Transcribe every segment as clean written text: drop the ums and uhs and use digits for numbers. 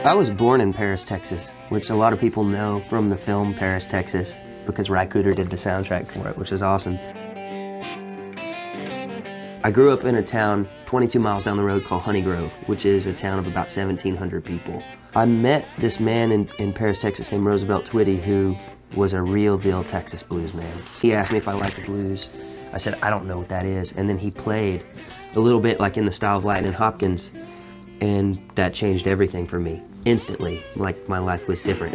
I was born in Paris, Texas, which a lot of people know from the film Paris, Texas, because Ry Cooder did the soundtrack for it, which is awesome. I grew up in a town 22 miles down the road called Honey Grove, which is a town of about 1,700 people. I met this man in Paris, Texas named Roosevelt Twitty, who was a real deal Texas blues man. He asked me if I liked blues. I said, I don't know what that is. And then he played a little bit like in the style of Lightnin' Hopkins, and that changed everything for me. Instantly, like my life was different.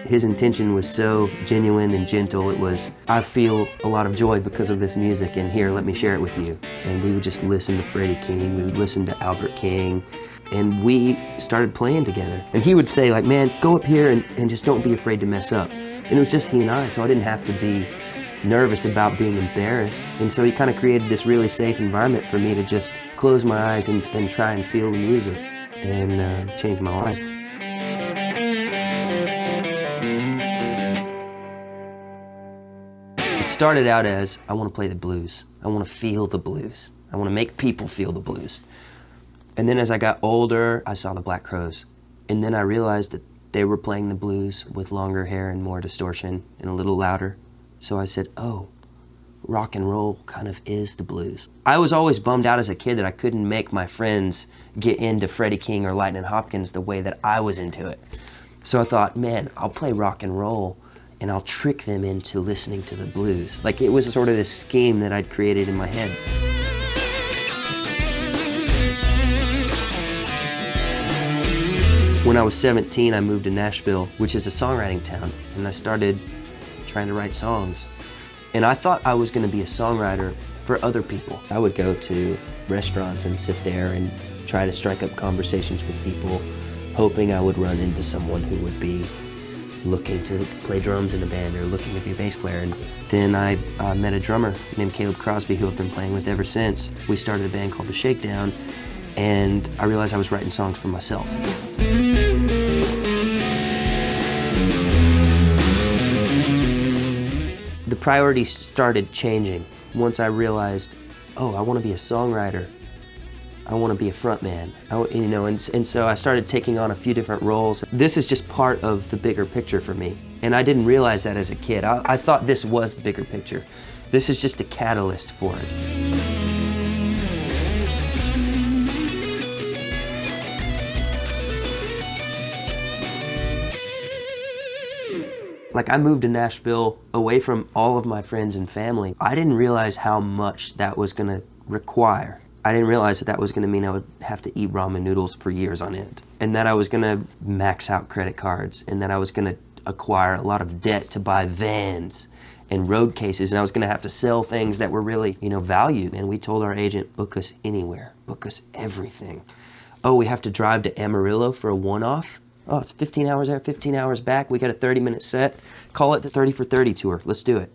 His intention was so genuine and gentle. It was, I feel a lot of joy because of this music, and here, let me share it with you. And we would just listen to Freddie King, we would listen to Albert King, and we started playing together. And he would say, like, man, go up here and just don't be afraid to mess up. And it was just he and I, so I didn't have to be nervous about being embarrassed. And so he kind of created this really safe environment for me to just close my eyes and try and feel the music and change my life. It started out as, I want to play the blues. I want to feel the blues. I want to make people feel the blues. And then as I got older, I saw the Black Crowes. And then I realized that they were playing the blues with longer hair and more distortion and a little louder. So I said, oh, rock and roll kind of is the blues. I was always bummed out as a kid that I couldn't make my friends get into Freddie King or Lightnin' Hopkins the way that I was into it. So I thought, man, I'll play rock and roll and I'll trick them into listening to the blues. Like, it was sort of this scheme that I'd created in my head. When I was 17, I moved to Nashville, which is a songwriting town, and I started trying to write songs. And I thought I was going to be a songwriter for other people. I would go to restaurants and sit there and try to strike up conversations with people, hoping I would run into someone who would be looking to play drums in a band or looking to be a bass player. And then I met a drummer named Caleb Crosby, who I've been playing with ever since. We started a band called the Shakedown, and I realized I was writing songs for myself. The priorities started changing once I realized, oh, I want to be a songwriter. I want to be a frontman. And so I started taking on a few different roles. This is just part of the bigger picture for me. And I didn't realize that as a kid. I thought this was the bigger picture. This is just a catalyst for it. Like, I moved to Nashville away from all of my friends and family. I didn't realize how much that was gonna require. I didn't realize that that was gonna mean I would have to eat ramen noodles for years on end. And that I was gonna max out credit cards, and that I was gonna acquire a lot of debt to buy vans and road cases, and I was gonna have to sell things that were really, valued. And we told our agent, book us anywhere, book us everything. Oh, we have to drive to Amarillo for a one-off? Oh, it's 15 hours there, 15 hours back. We got a 30-minute set. Call it the 30 for 30 tour. Let's do it.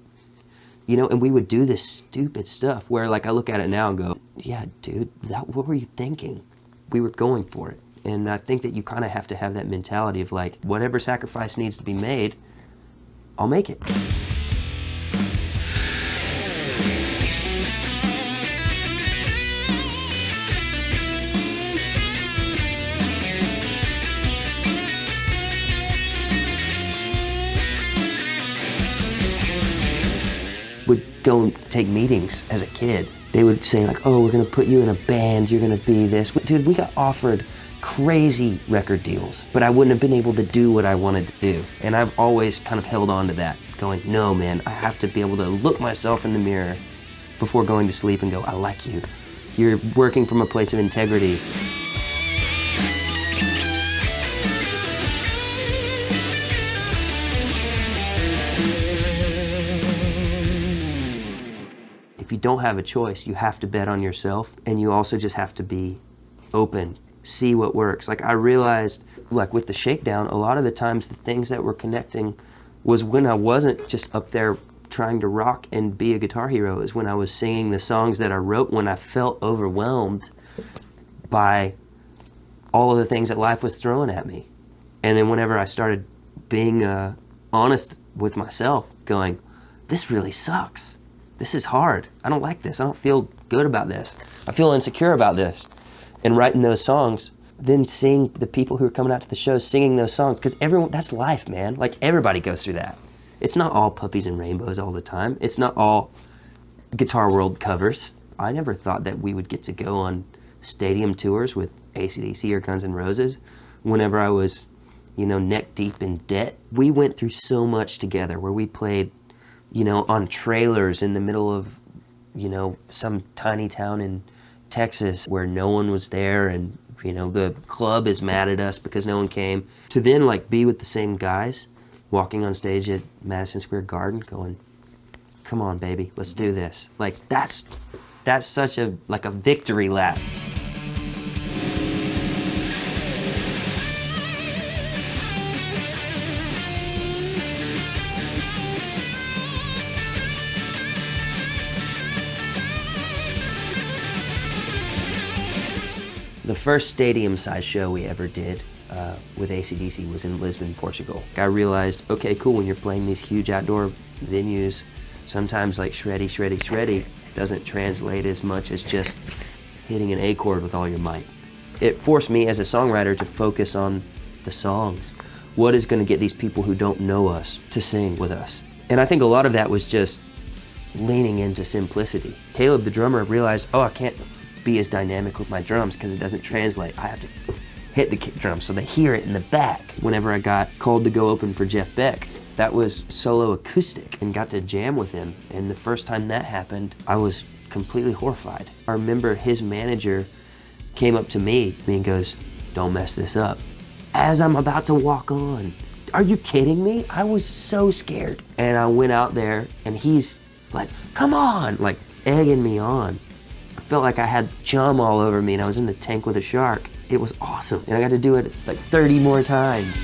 And we would do this stupid stuff where, like, I look at it now and go, yeah, dude, what were you thinking? We were going for it. And I think that you kind of have to have that mentality of, like, whatever sacrifice needs to be made, I'll make it. Would go and take meetings as a kid. They would say, like, oh, we're gonna put you in a band, you're gonna be this. Dude, we got offered crazy record deals, but I wouldn't have been able to do what I wanted to do. And I've always kind of held on to that, going, no, man, I have to be able to look myself in the mirror before going to sleep and go, I like you. You're working from a place of integrity. If you don't have a choice, you have to bet on yourself, and you also just have to be open, see what works. Like, I realized, like with the Shakedown, a lot of the times the things that were connecting was when I wasn't just up there trying to rock and be a guitar hero. Is when I was singing the songs that I wrote when I felt overwhelmed by all of the things that life was throwing at me. And then whenever I started being honest with myself, going, this really sucks. This is hard. I don't like this. I don't feel good about this. I feel insecure about this. And writing those songs, then seeing the people who are coming out to the shows singing those songs, because everyone, that's life, man. Like, everybody goes through that. It's not all puppies and rainbows all the time. It's not all Guitar World covers. I never thought that we would get to go on stadium tours with AC/DC or Guns N' Roses whenever I was, neck deep in debt. We went through so much together where we played, on trailers in the middle of, some tiny town in Texas where no one was there, and, the club is mad at us because no one came. To then, be with the same guys walking on stage at Madison Square Garden going, come on, baby, let's do this. That's such a victory lap. The first stadium-sized show we ever did with AC/DC was in Lisbon, Portugal. I realized, okay, cool, when you're playing these huge outdoor venues, sometimes shreddy, shreddy, shreddy doesn't translate as much as just hitting an A chord with all your might. It forced me as a songwriter to focus on the songs. What is going to get these people who don't know us to sing with us? And I think a lot of that was just leaning into simplicity. Caleb, the drummer, realized, I can't be as dynamic with my drums because it doesn't translate. I have to hit the kick drum so they hear it in the back. Whenever I got called to go open for Jeff Beck, that was solo acoustic, and got to jam with him. And the first time that happened, I was completely horrified. I remember his manager came up to me and goes, don't mess this up. As I'm about to walk on. Are you kidding me? I was so scared. And I went out there and he's like, come on, egging me on. I felt like I had chum all over me and I was in the tank with a shark. It was awesome. And I got to do it 30 more times.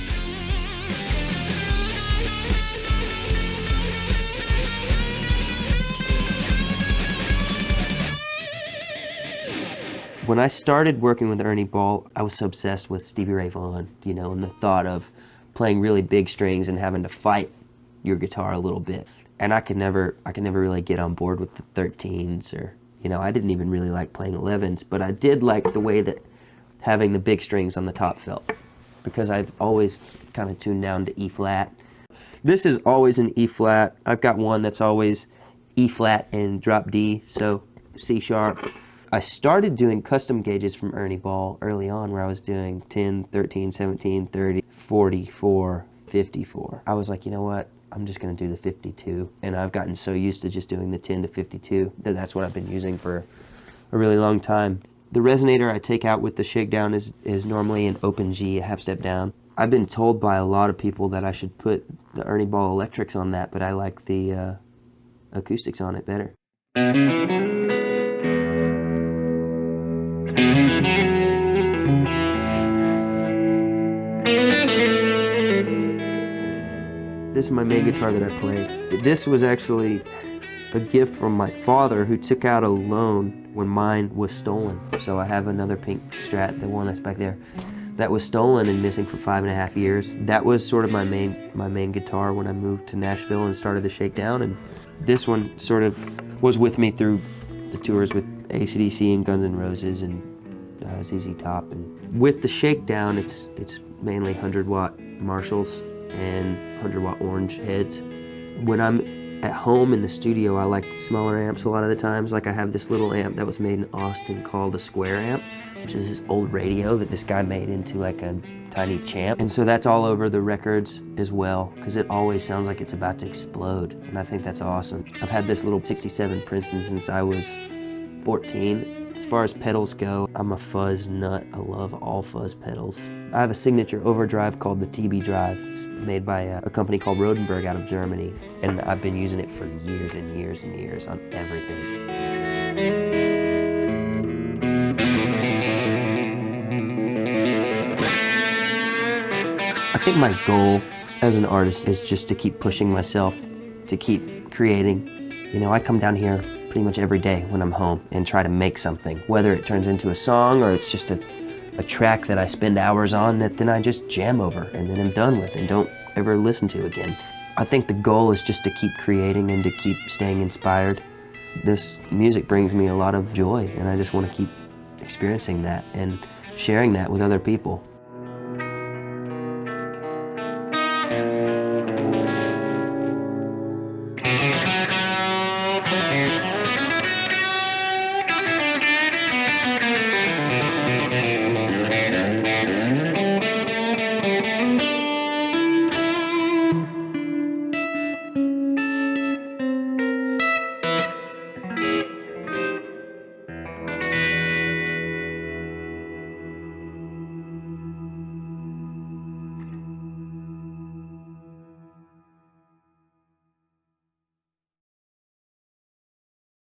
When I started working with Ernie Ball, I was so obsessed with Stevie Ray Vaughan, and the thought of playing really big strings and having to fight your guitar a little bit. And I could never really get on board with the 13s, or, I didn't even really like playing 11s, but I did like the way that having the big strings on the top felt, because I've always kind of tuned down to E flat. This is always an E flat. I've got one that's always E flat and drop D, so C sharp. I started doing custom gauges from Ernie Ball early on, where I was doing 10, 13, 17, 30, 44, 54. I was like, you know what? I'm just going to do the 52. And I've gotten so used to just doing the 10 to 52 that that's what I've been using for a really long time. The resonator I take out with the Shakedown is normally an open G, a half step down. I've been told by a lot of people that I should put the Ernie Ball electrics on that, but I like the acoustics on it better. This is my main guitar that I play. This was actually a gift from my father, who took out a loan when mine was stolen. So I have another pink Strat, the one that's back there, that was stolen and missing for 5.5 years. That was sort of my main guitar when I moved to Nashville and started the Shakedown. And this one sort of was with me through the tours with AC/DC and Guns N' Roses and ZZ Top. And with the Shakedown, it's mainly 100-watt Marshalls and 100-watt Orange heads. When I'm at home in the studio, I like smaller amps a lot of the times. I have this little amp that was made in Austin called a Square amp, which is this old radio that this guy made into a tiny champ. And so that's all over the records as well, because it always sounds like it's about to explode, and I think that's awesome. I've had this little 67 Princeton since I was 14. As far as pedals go, I'm a fuzz nut. I love all fuzz pedals. I have a signature overdrive called the TB Drive. It's made by a company called Rodenberg out of Germany, and I've been using it for years and years and years on everything. I think my goal as an artist is just to keep pushing myself, to keep creating. I come down here pretty much every day when I'm home and try to make something, whether it turns into a song or it's just a a track that I spend hours on that then I just jam over and then I'm done with and don't ever listen to again. I think the goal is just to keep creating and to keep staying inspired. This music brings me a lot of joy, and I just want to keep experiencing that and sharing that with other people.